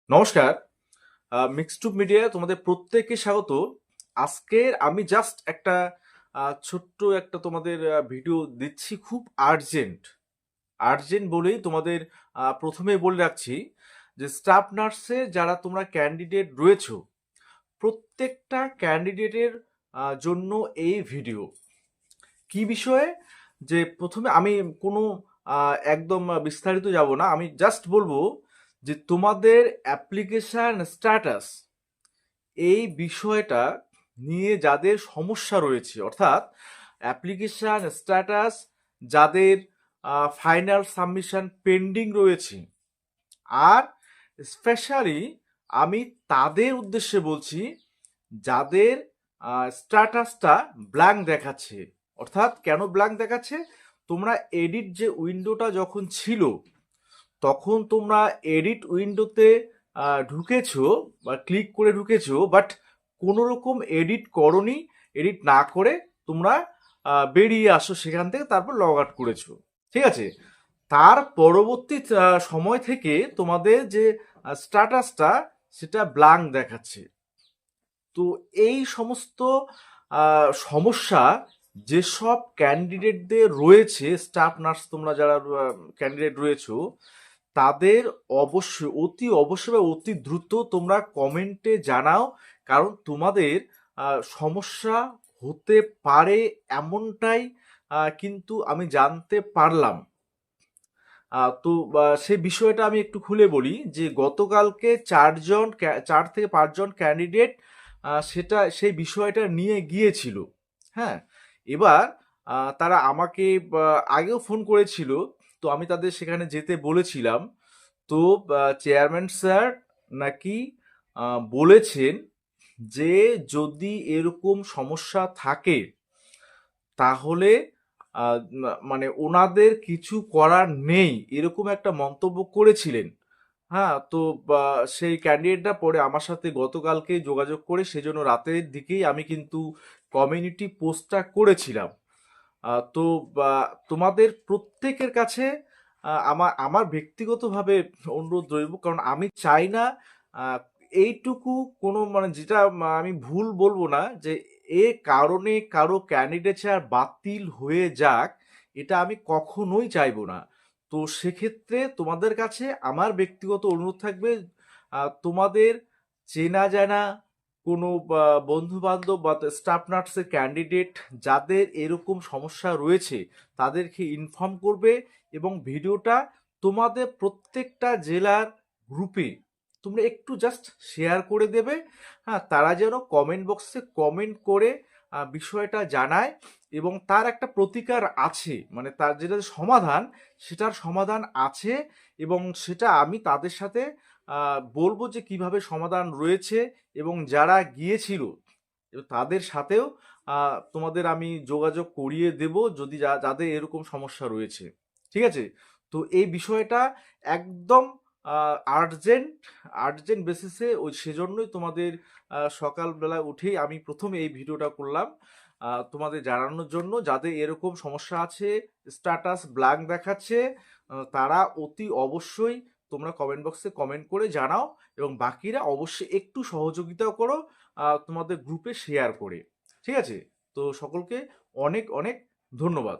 নমস্কার। মিক্সড মিডিয়ায় তোমাদের প্রত্যেককে স্বাগত। আজকের আমি জাস্ট একটা ছোট্ট একটা তোমাদের ভিডিও দিচ্ছি, খুব আর্জেন্ট। আর্জেন্ট বলেই তোমাদের প্রথমে বলে রাখছি যে স্টাফ নার্সে যারা তোমরা ক্যান্ডিডেট রয়েছো, প্রত্যেকটা ক্যান্ডিডেটের জন্য এই ভিডিও। কি বিষয়ে? যে প্রথমে আমি কোনো একদম বিস্তারিত যাব না, আমি জাস্ট বলবো যে তোমাদের অ্যাপ্লিকেশন স্ট্যাটাস, এই বিষয়টা নিয়ে যাদের সমস্যা রয়েছে, অর্থাৎ অ্যাপ্লিকেশন স্ট্যাটাস যাদের ফাইনাল সাবমিশন পেন্ডিং রয়েছে, আর স্পেশালি আমি তাদের উদ্দেশ্যে বলছি যাদের স্ট্যাটাসটা ব্ল্যাঙ্ক দেখাচ্ছে। অর্থাৎ কেন ব্ল্যাঙ্ক দেখাচ্ছে? তোমরা এডিট যে উইন্ডোটা যখন ছিল, তখন তোমরা এডিট উইন্ডোতে ঢুকেছো বা ক্লিক করে ঢুকেছো, বাট কোনো রকম এডিট করনি। এডিট না করে তোমরা বেরিয়ে আসো সেখান থেকে, তারপর লগ আউট করেছো। ঠিক আছে? তার পরবর্তী সময় থেকে তোমাদের যে স্ট্যাটাসটা, সেটা ব্ল্যাঙ্ক দেখাচ্ছে। তো এই সমস্ত সমস্যা যেসব ক্যান্ডিডেটদের রয়েছে, স্টাফ নার্স তোমরা যারা ক্যান্ডিডেট রয়েছো, তাদের অবশ্যই অতি অবশ্যই বা অতি দ্রুত তোমরা কমেন্টে জানাও। কারণ তোমাদের সমস্যা হতে পারে এমনটাই কিন্তু আমি জানতে পারলাম। তো সেই বিষয়টা আমি একটু খুলে বলি যে গতকালকে 4 থেকে 5 জন ক্যান্ডিডেট সেই বিষয়টা নিয়ে গিয়েছিল। হ্যাঁ, এবার তারা আমাকে আগেও ফোন করেছিল, তো আমি তাদের সেখানে যেতে বলেছিলাম। তো চেয়ারম্যান স্যার নাকি বলেছেন যে যদি এরকম সমস্যা থাকে তাহলে মানে ওনাদের কিছু করার নেই, এরকম একটা মন্তব্য করেছিলেন। হ্যাঁ, তো সেই ক্যান্ডিডেটটা পরে আমার সাথে গতকালকে যোগাযোগ করে, সেজন্য রাতের দিকেই আমি কিন্তু কমিউনিটি পোস্টটা করেছিলাম। তো তোমাদের প্রত্যেকের কাছে আমার আমার ব্যক্তিগতভাবে অনুরোধ রইব, কারণ আমি চাই না আহ, এইটুকু কোনো মানে যেটা আমি ভুল বলবো না যে এ কারণে কারো ক্যান্ডিডেচার বাতিল হয়ে যাক, এটা আমি কখনোই চাইবো না। তো সেক্ষেত্রে তোমাদের কাছে আমার ব্যক্তিগত অনুরোধ থাকবে, তোমাদের চেনা জানা কোনো বন্ধু বান্ধব বা স্টাফ নার্সের ক্যান্ডিডেট যাদের এরকম সমস্যা রয়েছে, তাদেরকে ইনফর্ম করবে এবং ভিডিওটা তোমাদের প্রত্যেকটা জেলার গ্রুপে তোমরা একটু জাস্ট শেয়ার করে দেবে। হ্যাঁ, তারা যেন কমেন্ট বক্সে কমেন্ট করে বিষয়টা জানায়, এবং তার একটা প্রতিকার আছে, মানে তার যেটা সমাধান, সেটার সমাধান আছে। এবং সেটা আমি তাদের সাথে বলবো যে কিভাবে সমাধান রয়েছে, এবং যারা গিয়েছিল তাদের সাথেও তোমাদের আমি যোগাযোগ করিয়ে দেব যদি যাদের এরকম সমস্যা রয়েছে। ঠিক আছে? তো এই বিষয়টা একদম আর্জেন্ট, আর্জেন্ট বেসিসে, ওই সেজন্যই তোমাদের সকালবেলা উঠেই আমি প্রথমে এই ভিডিওটা করলাম, তোমাদের জানানোর জন্য যাদের এরকম সমস্যা আছে, স্ট্যাটাস ব্ল্যাঙ্ক দেখাচ্ছে, তারা অতি অবশ্যই তোমরা কমেন্ট বক্সে কমেন্ট করে জানাও, এবং বাকিরা অবশ্যই একটু সহযোগিতাও করো তোমাদের গ্রুপে শেয়ার করে। ঠিক আছে? তো সকলকে অনেক অনেক ধন্যবাদ।